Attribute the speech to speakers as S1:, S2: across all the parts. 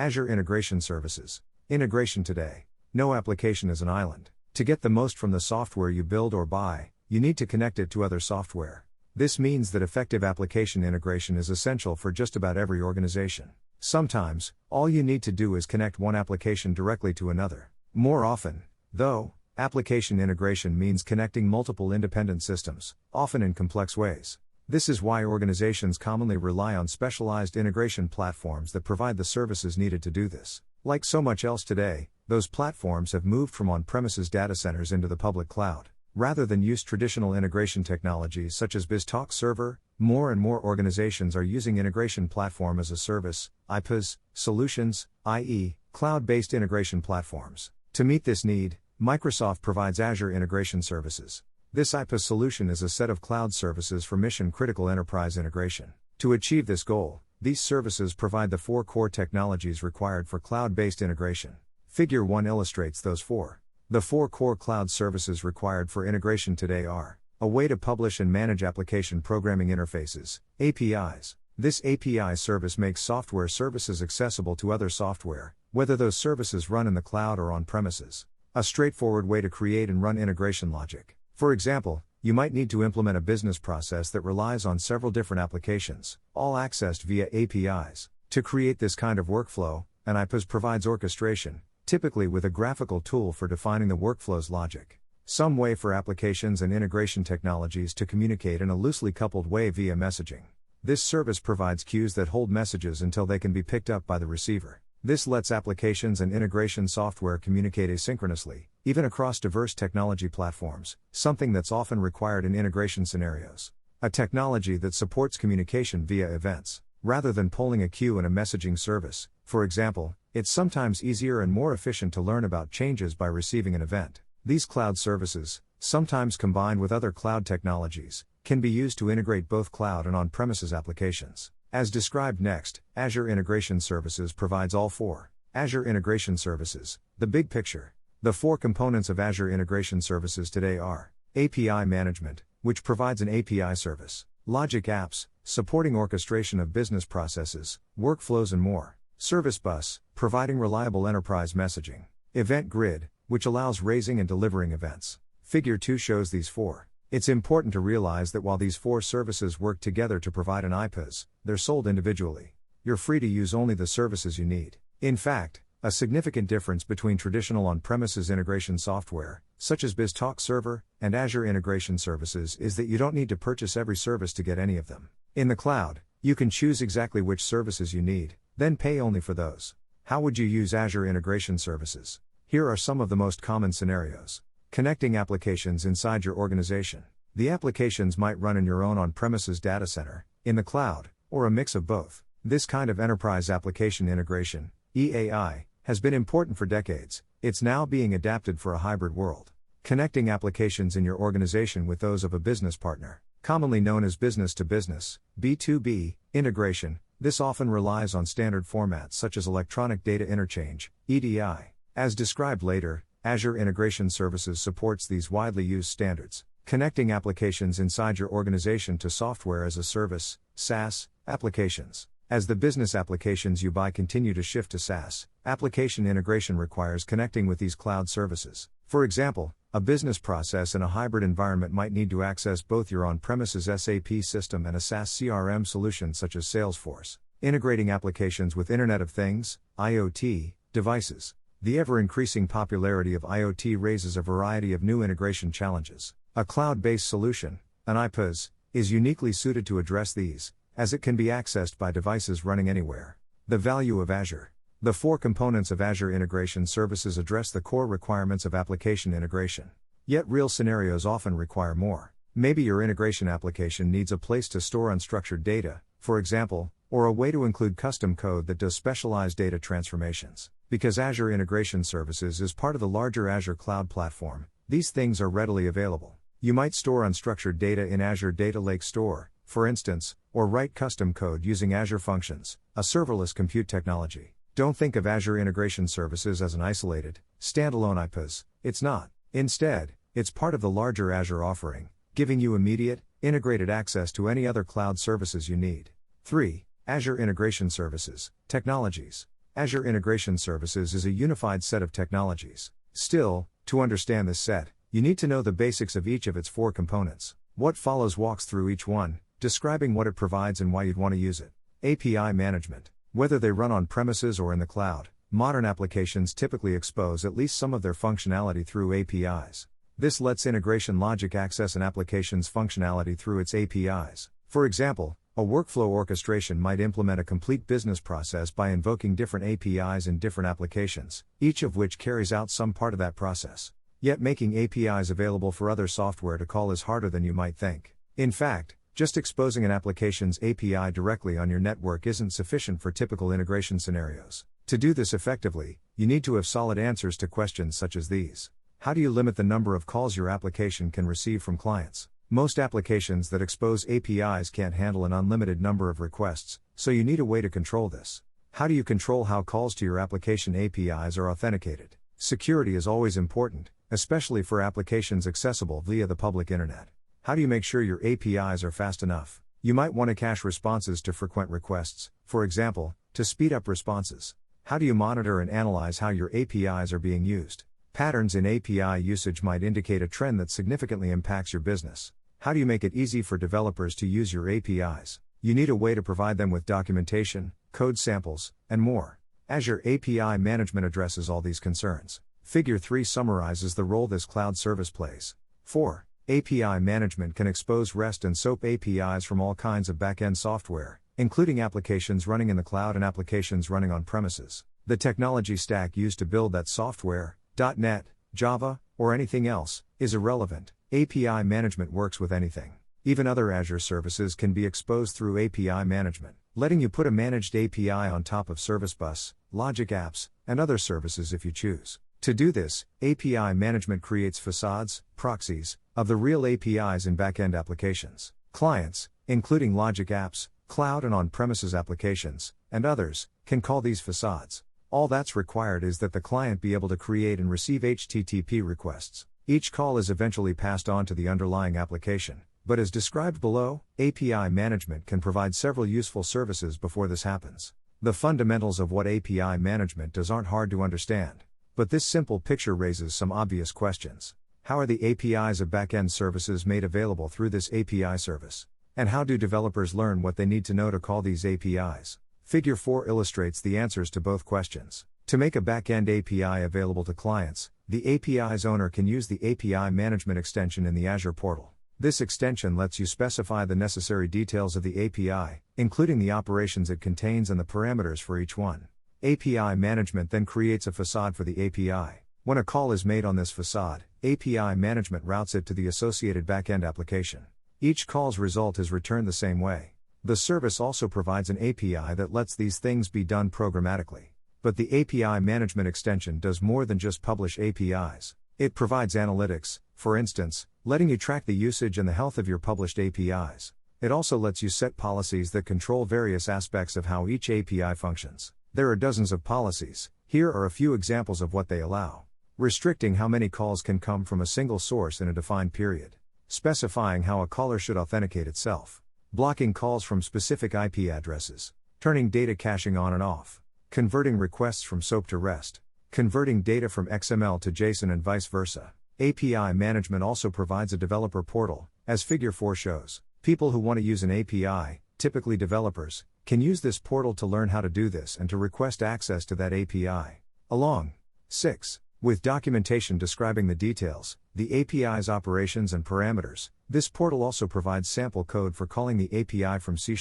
S1: Azure Integration Services. Integration today. No application is an island. To get the most from the software you build or buy, you need to connect it to other software. This means that effective application integration is essential for just about every organization. Sometimes, all you need to do is connect one application directly to another. More often, though, application integration means connecting multiple independent systems, often in complex ways. This is why organizations commonly rely on specialized integration platforms that provide the services needed to do this. Like so much else today, those platforms have moved from on-premises data centers into the public cloud. Rather than use traditional integration technologies such as BizTalk Server, more and more organizations are using integration platform as a service, iPaaS, solutions, i.e., cloud-based integration platforms. To meet this need, Microsoft provides Azure Integration Services. This iPaaS solution is a set of cloud services for mission-critical enterprise integration. To achieve this goal, these services provide the 4 core technologies required for cloud-based integration. Figure 1 illustrates those 4. The 4 core cloud services required for integration today are: a way to publish and manage application programming interfaces, APIs. This API service makes software services accessible to other software, whether those services run in the cloud or on premises. A straightforward way to create and run integration logic. For example, you might need to implement a business process that relies on several different applications, all accessed via APIs. To create this kind of workflow, an iPaaS provides orchestration, typically with a graphical tool for defining the workflow's logic. Some way for applications and integration technologies to communicate in a loosely coupled way via messaging. This service provides queues that hold messages until they can be picked up by the receiver. This lets applications and integration software communicate asynchronously, even across diverse technology platforms, something that's often required in integration scenarios. A technology that supports communication via events, rather than polling a queue in a messaging service. For example, it's sometimes easier and more efficient to learn about changes by receiving an event. These cloud services, sometimes combined with other cloud technologies, can be used to integrate both cloud and on-premises applications. As described next, Azure Integration Services provides all 4. Azure Integration Services, the big picture. The 4 components of Azure Integration Services today are: API Management, which provides an API service; Logic Apps, supporting orchestration of business processes, workflows and more; Service Bus, providing reliable enterprise messaging; Event Grid, which allows raising and delivering events. Figure 2 shows these 4. It's important to realize that while these 4 services work together to provide an iPaaS, they're sold individually. You're free to use only the services you need. In fact, a significant difference between traditional on-premises integration software, such as BizTalk Server, and Azure Integration Services is that you don't need to purchase every service to get any of them. In the cloud, you can choose exactly which services you need, then pay only for those. How would you use Azure Integration Services? Here are some of the most common scenarios. Connecting applications inside your organization. The applications might run in your own on-premises data center, in the cloud, or a mix of both. This kind of enterprise application integration, EAI, has been important for decades. It's now being adapted for a hybrid world. Connecting applications in your organization with those of a business partner, commonly known as business-to-business, B2B, integration. This often relies on standard formats such as electronic data interchange, EDI. As described later, Azure Integration Services supports these widely used standards. Connecting applications inside your organization to software as a service, SaaS, applications. As the business applications you buy continue to shift to SaaS, application integration requires connecting with these cloud services. For example, a business process in a hybrid environment might need to access both your on-premises SAP system and a SaaS CRM solution such as Salesforce. Integrating applications with Internet of Things, IoT, devices. The ever-increasing popularity of IoT raises a variety of new integration challenges. A cloud-based solution, an iPaaS, is uniquely suited to address these, as it can be accessed by devices running anywhere. The value of Azure. The 4 components of Azure Integration Services address the core requirements of application integration. Yet real scenarios often require more. Maybe your integration application needs a place to store unstructured data, for example, or a way to include custom code that does specialized data transformations. Because Azure Integration Services is part of the larger Azure Cloud Platform, these things are readily available. You might store unstructured data in Azure Data Lake Store, for instance, or write custom code using Azure Functions, a serverless compute technology. Don't think of Azure Integration Services as an isolated, standalone iPaaS. It's not. Instead, it's part of the larger Azure offering, giving you immediate, integrated access to any other cloud services you need. 3. Azure Integration Services, Technologies. Azure Integration Services is a unified set of technologies. Still, to understand this set, you need to know the basics of each of its 4 components. What follows walks through each one, describing what it provides and why you'd want to use it. API management. Whether they run on premises or in the cloud, modern applications typically expose at least some of their functionality through APIs. This lets integration logic access an application's functionality through its APIs. For example, a workflow orchestration might implement a complete business process by invoking different APIs in different applications, each of which carries out some part of that process. Yet making APIs available for other software to call is harder than you might think. In fact, just exposing an application's API directly on your network isn't sufficient for typical integration scenarios. To do this effectively, you need to have solid answers to questions such as these. How do you limit the number of calls your application can receive from clients? Most applications that expose APIs can't handle an unlimited number of requests, so you need a way to control this. How do you control how calls to your application APIs are authenticated? Security is always important, especially for applications accessible via the public internet. How do you make sure your APIs are fast enough? You might want to cache responses to frequent requests, for example, to speed up responses. How do you monitor and analyze how your APIs are being used? Patterns in API usage might indicate a trend that significantly impacts your business. How do you make it easy for developers to use your APIs? You need a way to provide them with documentation, code samples, and more. Azure API management addresses all these concerns. Figure 3 summarizes the role this cloud service plays. 4. API management can expose REST and SOAP APIs from all kinds of back-end software, including applications running in the cloud and applications running on premises. The technology stack used to build that software, .NET, Java, or anything else, is irrelevant. API management works with anything. Even other Azure services can be exposed through API management, letting you put a managed API on top of Service Bus, Logic Apps, and other services if you choose. To do this, API management creates facades, proxies, of the real APIs in back-end applications. Clients, including Logic Apps, cloud and on-premises applications, and others, can call these facades. All that's required is that the client be able to create and receive HTTP requests. Each call is eventually passed on to the underlying application, but as described below, API management can provide several useful services before this happens. The fundamentals of what API management does aren't hard to understand. But this simple picture raises some obvious questions. How are the APIs of back-end services made available through this API service? And how do developers learn what they need to know to call these APIs? Figure 4 illustrates the answers to both questions. To make a back-end API available to clients, the API's owner can use the API management extension in the Azure portal. This extension lets you specify the necessary details of the API, including the operations it contains and the parameters for each one. API management then creates a facade for the API. When a call is made on this facade, API management routes it to the associated backend application. Each call's result is returned the same way. The service also provides an API that lets these things be done programmatically. But the API management extension does more than just publish APIs. It provides analytics, for instance, letting you track the usage and the health of your published APIs. It also lets you set policies that control various aspects of how each API functions. There are dozens of policies. Here are a few examples of what they allow. Restricting how many calls can come from a single source in a defined period. Specifying how a caller should authenticate itself. Blocking calls from specific IP addresses. Turning data caching on and off. Converting requests from SOAP to REST. Converting data from XML to JSON and vice versa. API management also provides a developer portal, as Figure 4 shows. People who want to use an API, typically developers, can use this portal to learn how to do this and to request access to that API. Along 6. With documentation describing the details, the API's operations and parameters, this portal also provides sample code for calling the API from C#,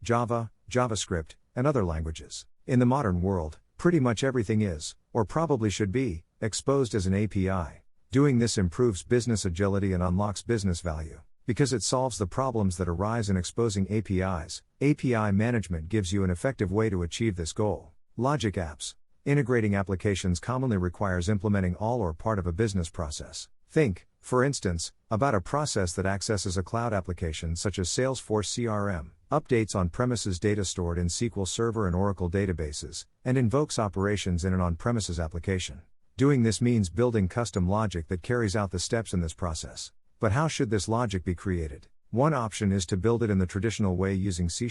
S1: Java, JavaScript, and other languages. In the modern world, pretty much everything is, or probably should be, exposed as an API. Doing this improves business agility and unlocks business value. Because it solves the problems that arise in exposing APIs, API management gives you an effective way to achieve this goal. Logic Apps. Integrating applications commonly requires implementing all or part of a business process. Think, for instance, about a process that accesses a cloud application such as Salesforce CRM, updates on-premises data stored in SQL Server and Oracle databases, and invokes operations in an on-premises application. Doing this means building custom logic that carries out the steps in this process. But how should this logic be created? One option is to build it in the traditional way using C#,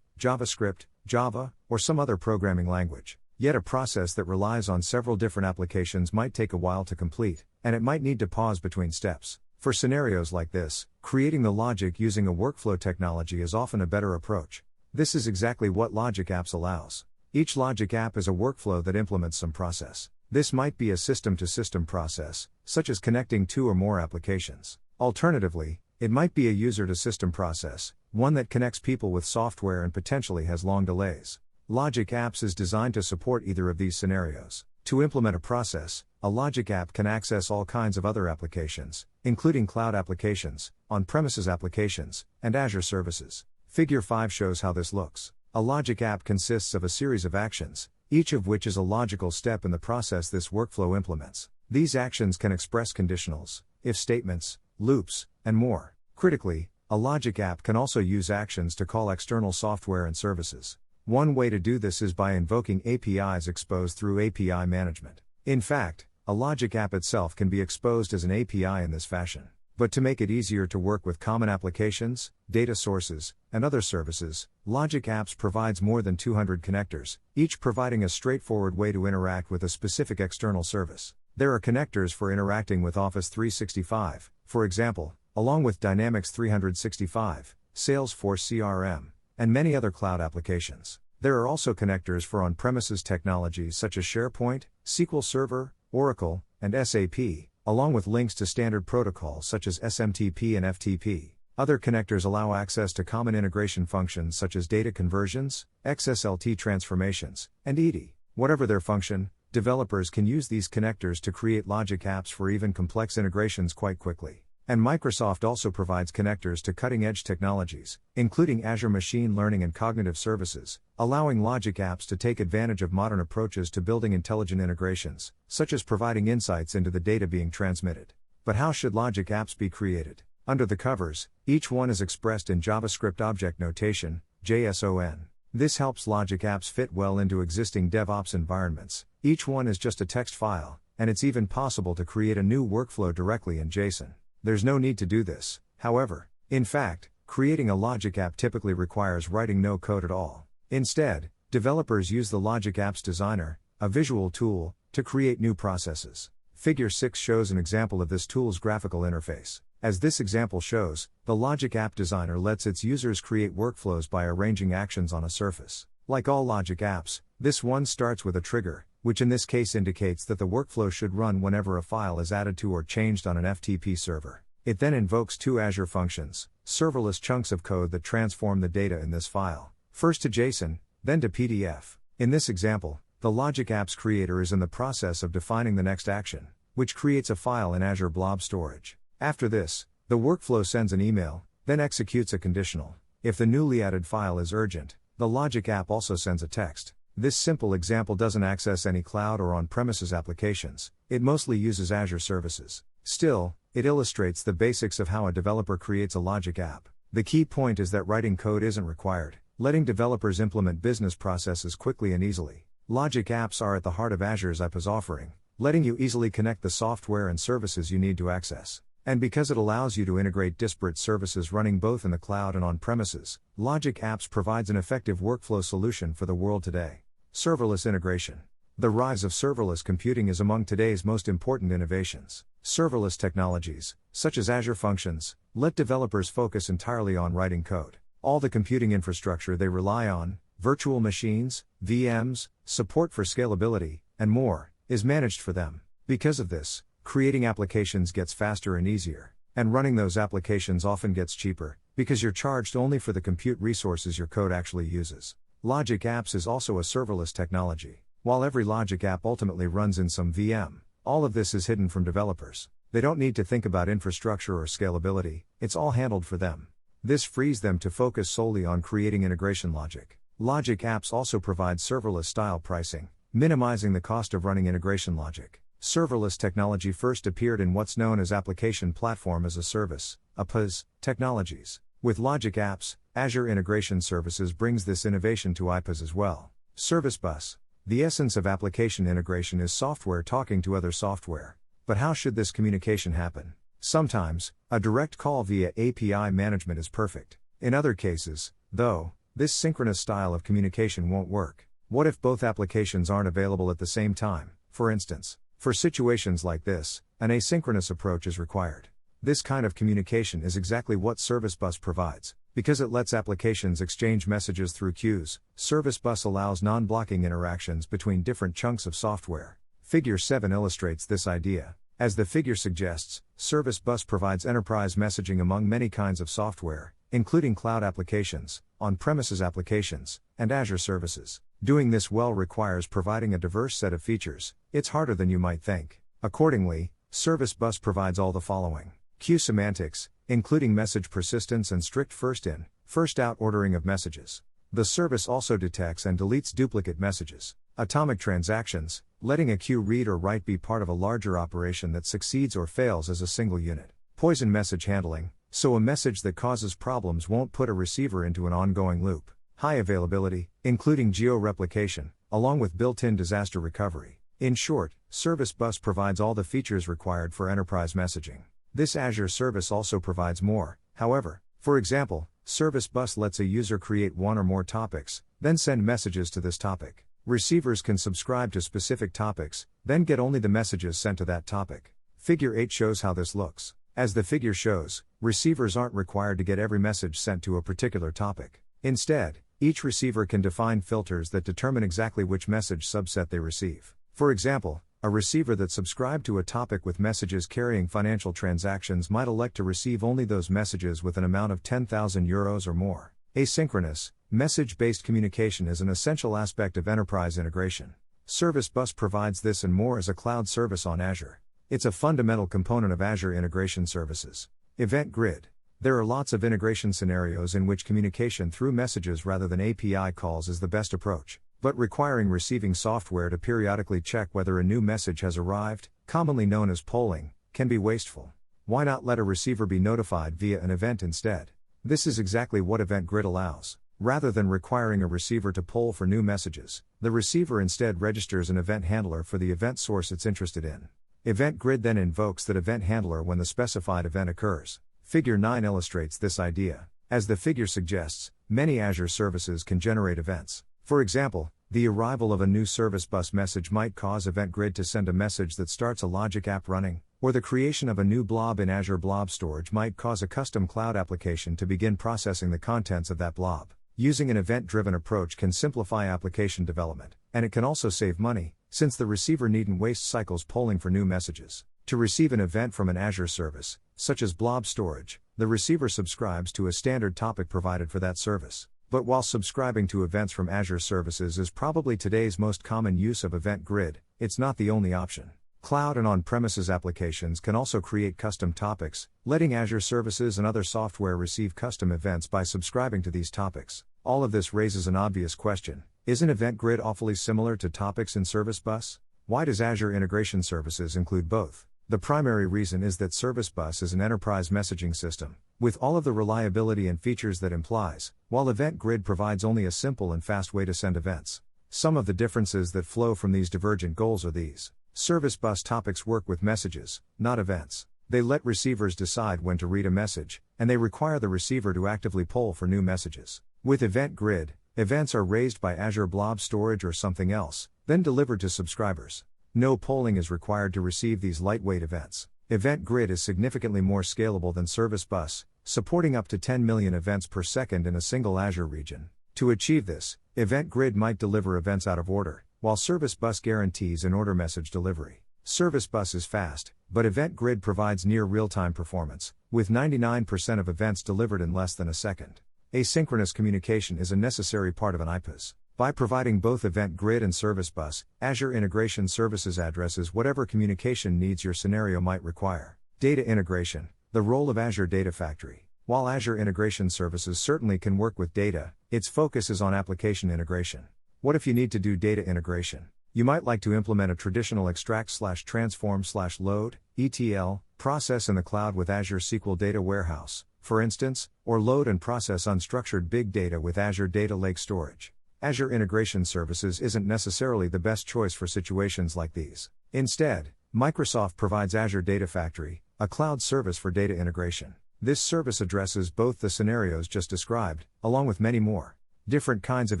S1: JavaScript, Java, or some other programming language. Yet a process that relies on several different applications might take a while to complete, and it might need to pause between steps. For scenarios like this, creating the logic using a workflow technology is often a better approach. This is exactly what Logic Apps allows. Each Logic App is a workflow that implements some process. This might be a system-to-system process, such as connecting two or more applications. Alternatively, it might be a user-to-system process, one that connects people with software and potentially has long delays. Logic Apps is designed to support either of these scenarios. To implement a process, a Logic App can access all kinds of other applications, including cloud applications, on-premises applications, and Azure services. Figure 5 shows how this looks. A Logic App consists of a series of actions, each of which is a logical step in the process this workflow implements. These actions can express conditionals, if statements, loops, and more. Critically, a Logic App can also use actions to call external software and services. One way to do this is by invoking APIs exposed through API management. In fact, a Logic App itself can be exposed as an API in this fashion. But to make it easier to work with common applications, data sources, and other services, Logic Apps provides more than 200 connectors, each providing a straightforward way to interact with a specific external service. There are connectors for interacting with Office 365, for example, along with Dynamics 365, Salesforce CRM, and many other cloud applications. There are also connectors for on-premises technologies such as SharePoint, SQL Server, Oracle, and SAP, along with links to standard protocols such as SMTP and FTP. Other connectors allow access to common integration functions such as data conversions, XSLT transformations, and ED. Whatever their function, developers can use these connectors to create Logic Apps for even complex integrations quite quickly. And Microsoft also provides connectors to cutting-edge technologies, including Azure Machine Learning and Cognitive Services, allowing Logic Apps to take advantage of modern approaches to building intelligent integrations, such as providing insights into the data being transmitted. But how should Logic Apps be created? Under the covers, each one is expressed in JavaScript Object Notation, JSON. This helps Logic Apps fit well into existing DevOps environments. Each one is just a text file, and it's even possible to create a new workflow directly in JSON. There's no need to do this, however. In fact, creating a Logic App typically requires writing no code at all. Instead, developers use the Logic Apps Designer, a visual tool, to create new processes. Figure 6 shows an example of this tool's graphical interface. As this example shows, the Logic App Designer lets its users create workflows by arranging actions on a surface. Like all Logic Apps, this one starts with a trigger, which in this case indicates that the workflow should run whenever a file is added to or changed on an FTP server. It then invokes two Azure functions, serverless chunks of code that transform the data in this file, first to JSON, then to PDF. In this example, the Logic Apps creator is in the process of defining the next action, which creates a file in Azure Blob Storage. After this, the workflow sends an email, then executes a conditional. If the newly added file is urgent, the Logic App also sends a text. This simple example doesn't access any cloud or on-premises applications, it mostly uses Azure services. Still, it illustrates the basics of how a developer creates a Logic App. The key point is that writing code isn't required, letting developers implement business processes quickly and easily. Logic Apps are at the heart of Azure's iPaaS offering, letting you easily connect the software and services you need to access. And because it allows you to integrate disparate services running both in the cloud and on-premises, Logic Apps provides an effective workflow solution for the world today. Serverless integration. The rise of serverless computing is among today's most important innovations. Serverless technologies, such as Azure Functions, let developers focus entirely on writing code. All the computing infrastructure they rely on, virtual machines, VMs, support for scalability, and more, is managed for them. Because of this, creating applications gets faster and easier, and running those applications often gets cheaper, because you're charged only for the compute resources your code actually uses. Logic Apps is also a serverless technology. While every Logic App ultimately runs in some VM, all of this is hidden from developers. They don't need to think about infrastructure or scalability, it's all handled for them. This frees them to focus solely on creating integration logic. Logic Apps also provide serverless style pricing, minimizing the cost of running integration logic. Serverless technology first appeared in what's known as Application Platform as a Service, iPaaS, technologies. With Logic Apps, Azure Integration Services brings this innovation to iPaaS as well. Service Bus. The essence of application integration is software talking to other software. But how should this communication happen? Sometimes, a direct call via API management is perfect. In other cases, though, this synchronous style of communication won't work. What if both applications aren't available at the same time, for instance? For situations like this, an asynchronous approach is required. This kind of communication is exactly what Service Bus provides. Because it lets applications exchange messages through queues, Service Bus allows non-blocking interactions between different chunks of software. Figure 7 illustrates this idea. As the figure suggests, Service Bus provides enterprise messaging among many kinds of software, including cloud applications, on-premises applications, and Azure services. Doing this well requires providing a diverse set of features. It's harder than you might think. Accordingly, Service Bus provides all the following. Queue semantics, including message persistence and strict first-in, first-out ordering of messages. The service also detects and deletes duplicate messages. Atomic transactions, letting a queue read or write be part of a larger operation that succeeds or fails as a single unit. Poison message handling, so a message that causes problems won't put a receiver into an ongoing loop. High availability, including geo-replication, along with built-in disaster recovery. In short, Service Bus provides all the features required for enterprise messaging. This Azure service also provides more, however. For example, Service Bus lets a user create one or more topics, then send messages to this topic. Receivers can subscribe to specific topics, then get only the messages sent to that topic. Figure 8 shows how this looks. As the figure shows, receivers aren't required to get every message sent to a particular topic. Instead, each receiver can define filters that determine exactly which message subset they receive. For example, a receiver that subscribed to a topic with messages carrying financial transactions might elect to receive only those messages with an amount of €10,000 or more. Asynchronous, message-based communication is an essential aspect of enterprise integration. Service Bus provides this and more as a cloud service on Azure. It's a fundamental component of Azure integration services. Event Grid. There are lots of integration scenarios in which communication through messages rather than API calls is the best approach. But requiring receiving software to periodically check whether a new message has arrived, commonly known as polling, can be wasteful. Why not let a receiver be notified via an event instead? This is exactly what Event Grid allows. Rather than requiring a receiver to poll for new messages, the receiver instead registers an event handler for the event source it's interested in. Event Grid then invokes that event handler when the specified event occurs. Figure 9 illustrates this idea. As the figure suggests, many Azure services can generate events. For example, the arrival of a new Service Bus message might cause Event Grid to send a message that starts a logic app running, or the creation of a new blob in Azure Blob Storage might cause a custom cloud application to begin processing the contents of that blob. Using an event-driven approach can simplify application development, and it can also save money, since the receiver needn't waste cycles polling for new messages. To receive an event from an Azure service, such as Blob Storage, the receiver subscribes to a standard topic provided for that service. But while subscribing to events from Azure services is probably today's most common use of Event Grid, it's not the only option. Cloud and on-premises applications can also create custom topics, letting Azure services and other software receive custom events by subscribing to these topics. All of this raises an obvious question. Isn't Event Grid awfully similar to topics in Service Bus? Why does Azure Integration Services include both? The primary reason is that Service Bus is an enterprise messaging system, with all of the reliability and features that implies, while Event Grid provides only a simple and fast way to send events. Some of the differences that flow from these divergent goals are these. Service Bus topics work with messages, not events. They let receivers decide when to read a message, and they require the receiver to actively poll for new messages. With Event Grid, events are raised by Azure Blob Storage or something else, then delivered to subscribers. No polling is required to receive these lightweight events. Event Grid is significantly more scalable than Service Bus, supporting up to 10 million events per second in a single Azure region. To achieve this, Event Grid might deliver events out of order, while Service Bus guarantees an order message delivery. Service Bus is fast, but Event Grid provides near real-time performance, with 99% of events delivered in less than a second. Asynchronous communication is a necessary part of an iPaaS. By providing both Event Grid and Service Bus, Azure Integration Services addresses whatever communication needs your scenario might require. Data integration, the role of Azure Data Factory. While Azure Integration Services certainly can work with data, its focus is on application integration. What if you need to do data integration? You might like to implement a traditional extract/transform/load (ETL) process in the cloud with Azure SQL Data Warehouse, for instance, or load and process unstructured big data with Azure Data Lake Storage. Azure Integration Services isn't necessarily the best choice for situations like these. Instead, Microsoft provides Azure Data Factory, a cloud service for data integration. This service addresses both the scenarios just described, along with many more. Different kinds of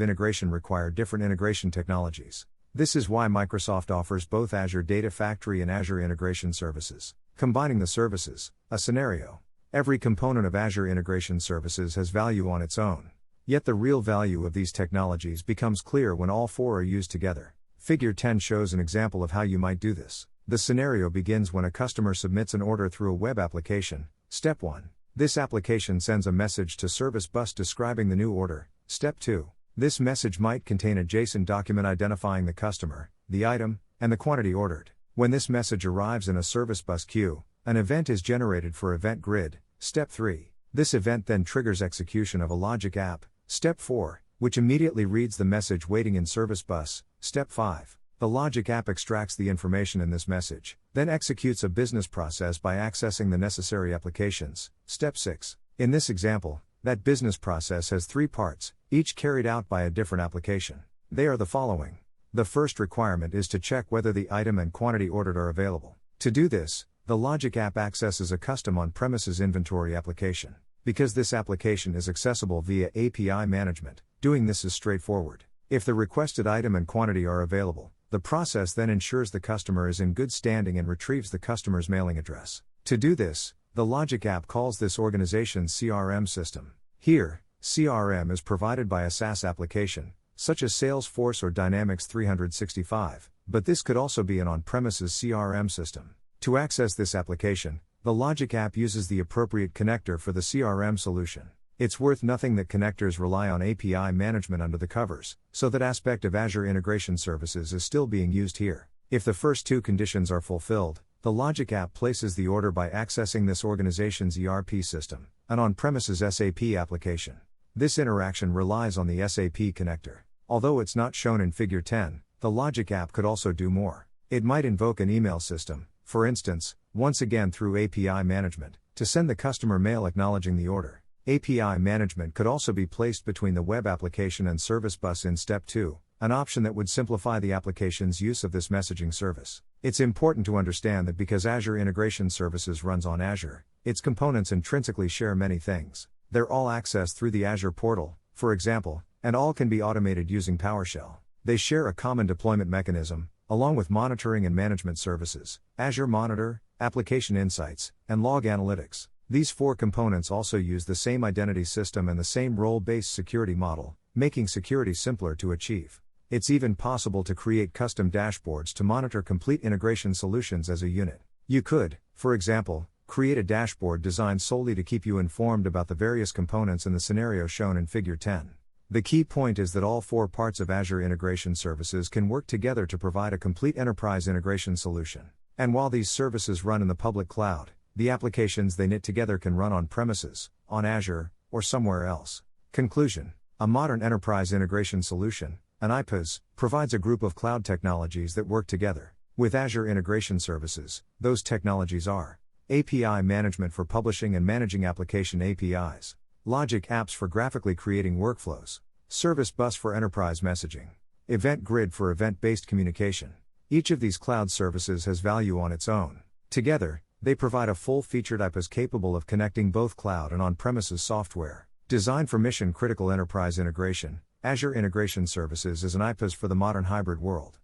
S1: integration require different integration technologies. This is why Microsoft offers both Azure Data Factory and Azure Integration Services. Combining the services, a scenario. Every component of Azure Integration Services has value on its own. Yet the real value of these technologies becomes clear when all four are used together. Figure 10 shows an example of how you might do this. The scenario begins when a customer submits an order through a web application. Step 1. This application sends a message to Service Bus describing the new order. Step 2. This message might contain a JSON document identifying the customer, the item, and the quantity ordered. When this message arrives in a Service Bus queue, an event is generated for Event Grid. Step 3. This event then triggers execution of a logic app. Step 4, which immediately reads the message waiting in Service Bus. Step 5. The logic app extracts the information in this message, then executes a business process by accessing the necessary applications. Step 6. In this example, that business process has 3 parts, each carried out by a different application. They are the following. The first requirement is to check whether the item and quantity ordered are available. To do this, the logic app accesses a custom on-premises inventory application. Because this application is accessible via API management, doing this is straightforward. If the requested item and quantity are available, the process then ensures the customer is in good standing and retrieves the customer's mailing address. To do this, the logic app calls this organization's CRM system. Here, CRM is provided by a SaaS application, such as Salesforce or Dynamics 365, but this could also be an on-premises CRM system. To access this application, the logic app uses the appropriate connector for the CRM solution. It's worth nothing that connectors rely on API management under the covers, so that aspect of Azure Integration Services is still being used here. If the first 2 conditions are fulfilled, the logic app places the order by accessing this organization's ERP system, an on-premises SAP application. This interaction relies on the SAP connector. Although it's not shown in Figure 10, the logic app could also do more. It might invoke an email system, for instance, once again through API management, to send the customer mail acknowledging the order. API management could also be placed between the web application and Service Bus in Step 2, an option that would simplify the application's use of this messaging service. It's important to understand that because Azure Integration Services runs on Azure, its components intrinsically share many things. They're all accessed through the Azure portal, for example, and all can be automated using PowerShell. They share a common deployment mechanism, along with monitoring and management services, Azure Monitor, Application Insights, and Log Analytics. These 4 components also use the same identity system and the same role-based security model, making security simpler to achieve. It's even possible to create custom dashboards to monitor complete integration solutions as a unit. You could, for example, create a dashboard designed solely to keep you informed about the various components in the scenario shown in Figure 10. The key point is that all 4 parts of Azure Integration Services can work together to provide a complete enterprise integration solution. And while these services run in the public cloud, the applications they knit together can run on premises, on Azure, or somewhere else. Conclusion. A modern enterprise integration solution, an iPaaS, provides a group of cloud technologies that work together. With Azure Integration Services, those technologies are API management for publishing and managing application APIs, Logic apps for graphically creating workflows, Service Bus for enterprise messaging, Event Grid for event-based communication. Each of these cloud services has value on its own. Together, they provide a full-featured iPaaS capable of connecting both cloud and on-premises software. Designed for mission-critical enterprise integration, Azure Integration Services is an iPaaS for the modern hybrid world.